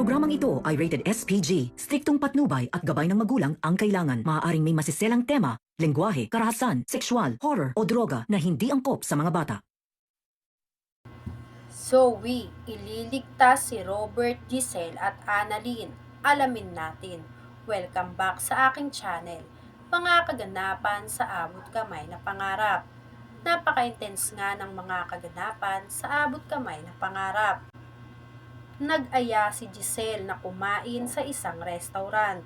programang ito ay rated SPG. Striktong patnubay at gabay ng magulang ang kailangan. Maaaring may masiselang tema, lengguwahe, karahasan, sexual, horror o droga na hindi angkop sa mga bata. Zoe, ililigtas si Robert, Giselle at Annalyn. Alamin natin. Welcome back sa aking channel. Mga kaganapan sa abot kamay na pangarap. Napaka-intense nga ng mga kaganapan sa abot kamay na pangarap. Nag-aya si Giselle na kumain sa isang restaurant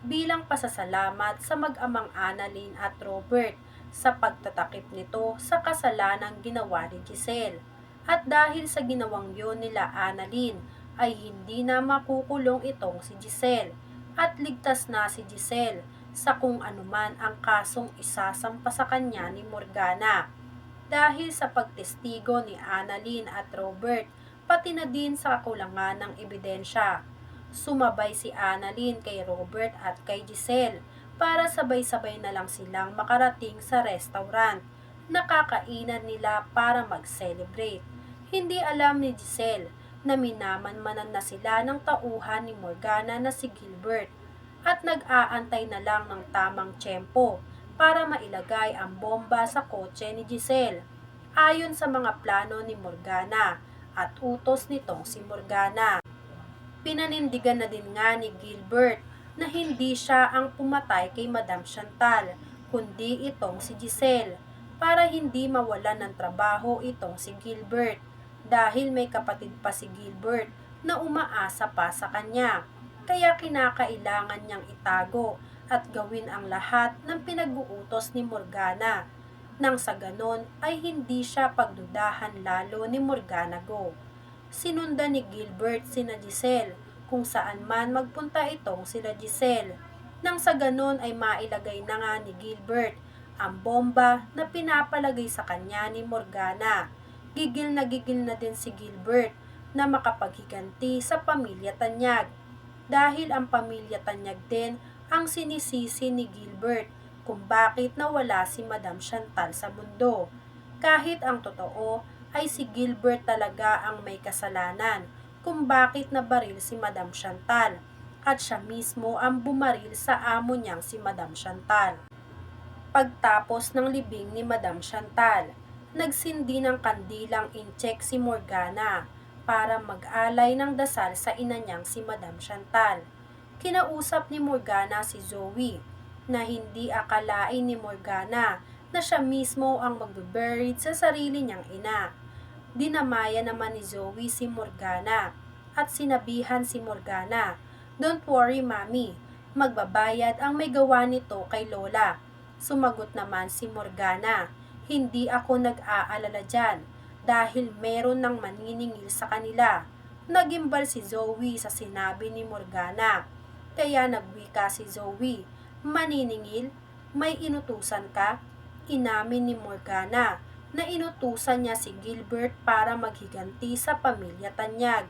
bilang pasasalamat sa mag-amang Annalyn at Robert sa pagtatakip nito sa kasalanang ginawa ni Giselle. At dahil sa ginawang yun nila Annalyn ay hindi na makukulong itong si Giselle at ligtas na si Giselle sa kung anuman ang kasong isasampa sa kanya ni Morgana. Dahil sa pagtestigo ni Annalyn at Robert, pati na din sa kakulangan ng ebidensya. Sumabay si Annalyn kay Robert at kay Giselle para sabay-sabay na lang silang makarating sa restaurant. Nakakainan nila para mag-celebrate. Hindi alam ni Giselle na minamanmanan na sila ng tauhan ni Morgana na si Gilbert at nag-aantay na lang ng tamang tiyempo para mailagay ang bomba sa kotse ni Giselle. Ayon sa mga plano ni Morgana at utos nitong si Morgana. Pinanindigan na din nga ni Gilbert na hindi siya ang pumatay kay Madam Chantal, kundi itong si Giselle, para hindi mawalan ng trabaho itong si Gilbert, dahil may kapatid pa si Gilbert na umaasa pa sa kanya. Kaya kinakailangan niyang itago at gawin ang lahat ng pinag-uutos ni Morgana, nang sa ganon ay hindi siya pagdudahan lalo ni Morgana Go. Sinundan ni Gilbert sina Giselle kung saan man magpunta itong sila Giselle, nang sa ganon ay mailagay na nga ni Gilbert ang bomba na pinapalagay sa kanya ni Morgana. Gigil na din si Gilbert na makapaghiganti sa pamilya Tanyag, dahil ang pamilya Tanyag din ang sinisisi ni Gilbert kung bakit nawala si Madam Chantal sa mundo. Kahit ang totoo ay si Gilbert talaga ang may kasalanan kung bakit nabaril si Madam Chantal, at siya mismo ang bumaril sa amo niyang si Madam Chantal. Pagtapos ng libing ni Madam Chantal, nagsindi ng kandilang incheck si Morgana para mag-alay ng dasal sa ina niyang si Madam Chantal. Kinausap ni Morgana si Zoe na hindi akalain ni Morgana na siya mismo ang magbe-buried sa sarili niyang ina. Dinamaya naman ni Zoe si Morgana at sinabihan si Morgana, "Don't worry, Mami, magbabayad ang may gawa nito kay Lola." Sumagot naman si Morgana, "Hindi ako nag-aalala dyan dahil meron ng maniningil sa kanila." Nagimbal si Zoe sa sinabi ni Morgana, kaya nagwika si Zoe, "Maniningil? May inutusan ka?" Inamin ni Morgana na inutusan niya si Gilbert para maghiganti sa pamilya Tanyag.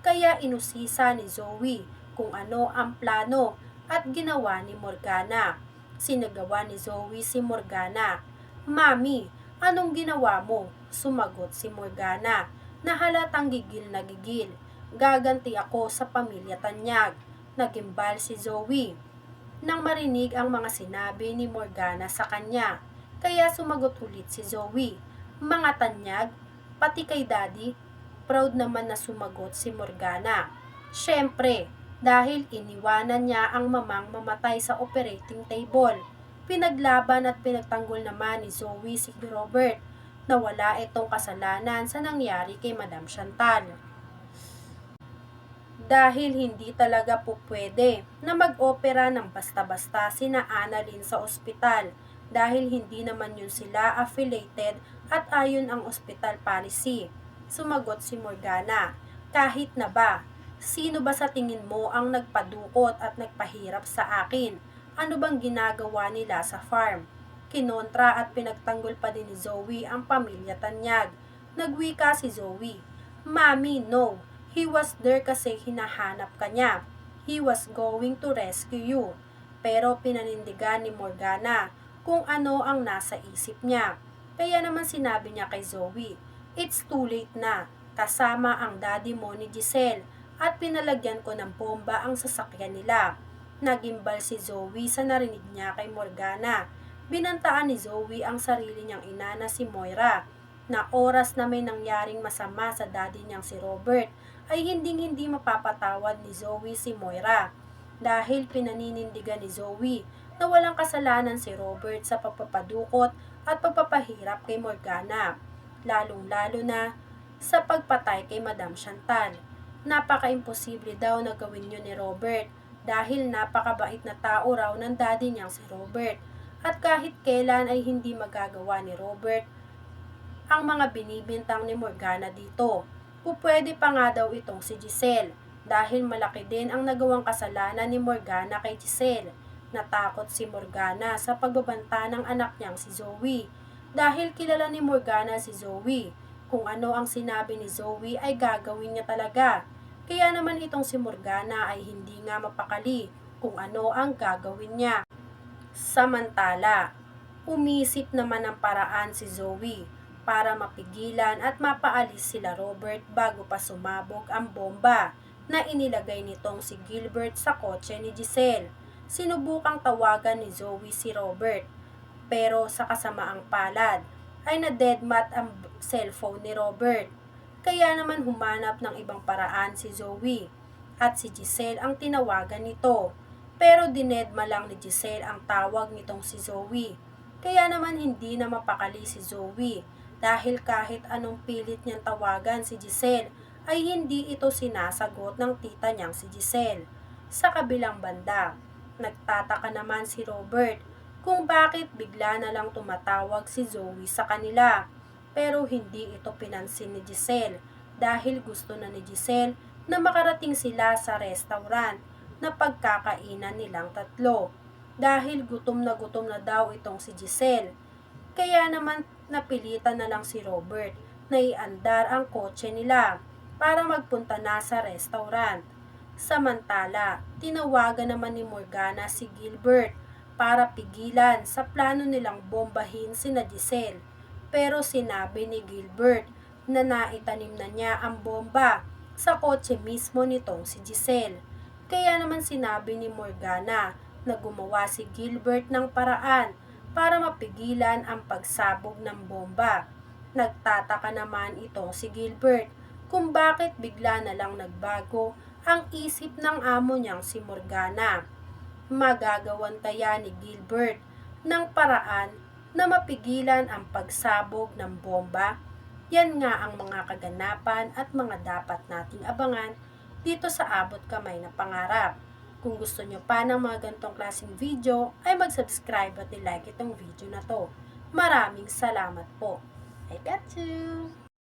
Kaya inusisa ni Zoe kung ano ang plano at ginawa ni Morgana. Sinagawa ni Zoe si Morgana. "Mami, anong ginawa mo?" Sumagot si Morgana na halatang gigil na gigil. "Gaganti ako sa pamilya Tanyag." Nagimbal si Zoe nang marinig ang mga sinabi ni Morgana sa kanya. Kaya sumagot ulit si Zoe, "Mga Tanyag, pati kay Daddy?" Proud naman na sumagot si Morgana. Siyempre, dahil iniwanan niya ang mamang mamatay sa operating table. Pinaglaban at pinagtanggol naman ni Zoe si Robert na wala itong kasalanan sa nangyari kay Madam Chantal. Dahil hindi talaga po pwede na mag-opera ng basta-basta sina Annalyn sa ospital, dahil hindi naman yun sila affiliated at ayon ang ospital policy. Sumagot si Morgana, "Kahit na ba, sino ba sa tingin mo ang nagpadukot at nagpahirap sa akin? Ano bang ginagawa nila sa farm?" Kinontra at pinagtanggol pa din ni Zoe ang pamilya Tanyag. Nagwika si Zoe, "Mami, no. He was there kasi hinahanap ka niya. He was going to rescue you." Pero pinanindigan ni Morgana kung ano ang nasa isip niya. Kaya naman sinabi niya kay Zoe, "It's too late na. Kasama ang daddy mo ni Giselle at pinalagyan ko ng bomba ang sasakyan nila. Nagimbal si Zoe sa narinig niya kay Morgana. Binantaan ni Zoe ang sarili niyang ina na si Moira na oras na may nangyaring masama sa daddy niyang si Robert ay hinding-hindi mapapatawad ni Zoe si Moira dahil pinaninindigan ni Zoe na walang kasalanan si Robert sa pagpapadukot at pagpapahirap kay Morgana, lalong-lalo na sa pagpatay kay Madam Chantal. Napaka-imposible daw na gawin yun ni Robert dahil napakabait na tao raw ng daddy niyang si Robert at kahit kailan ay hindi magagawa ni Robert ang mga binibintang ni Morgana dito. Pupwede pa nga daw itong si Giselle dahil malaki din ang nagawang kasalanan ni Morgana kay Giselle. Natakot si Morgana sa pagbabanta ng anak niyang si Zoe dahil kilala ni Morgana si Zoe. Kung ano ang sinabi ni Zoe ay gagawin niya talaga. Kaya naman itong si Morgana ay hindi nga mapakali kung ano ang gagawin niya. Samantala, umisip naman ng paraan si Zoe para mapigilan at mapaalis sila Robert bago pa sumabog ang bomba na inilagay nitong si Gilbert sa kotse ni Giselle. Sinubukang tawagan ni Zoe si Robert pero sa kasamaang palad ay na-deadmat ang cellphone ni Robert. Kaya naman humanap ng ibang paraan si Zoe at si Giselle ang tinawagan nito. Pero dinedma lang ni Giselle ang tawag nitong si Zoe. Kaya naman hindi na mapakali si Zoe dahil kahit anong pilit niyang tawagan si Giselle ay hindi ito sinasagot ng tita niyang si Giselle. Sa kabilang banda, nagtataka naman si Robert kung bakit bigla na lang tumatawag si Zoe sa kanila. Pero hindi ito pinansin ni Giselle dahil gusto na ni Giselle na makarating sila sa restaurant na pagkakainan nilang tatlo. Dahil gutom na daw itong si Giselle. Kaya naman napilitan na lang si Robert na iandar ang kotse nila para magpunta na sa restaurant. Samantala, tinawagan naman ni Morgana si Gilbert para pigilan sa plano nilang bombahin sina Giselle. Pero sinabi ni Gilbert na naitanim na niya ang bomba sa kotse mismo nitong si Giselle. Kaya naman sinabi ni Morgana na gumawa si Gilbert ng paraan para mapigilan ang pagsabog ng bomba. Nagtataka naman itong si Gilbert kung bakit bigla na lang nagbago ang isip ng amo niyang si Morgana. Magagawan kaya ni Gilbert ng paraan na mapigilan ang pagsabog ng bomba? Yan nga ang mga kaganapan at mga dapat nating abangan dito sa Abot Kamay na Pangarap. Kung gusto nyo pa ng mga ganitong klaseng video, ay mag-subscribe at i-like itong video na to. Maraming salamat po. I got you!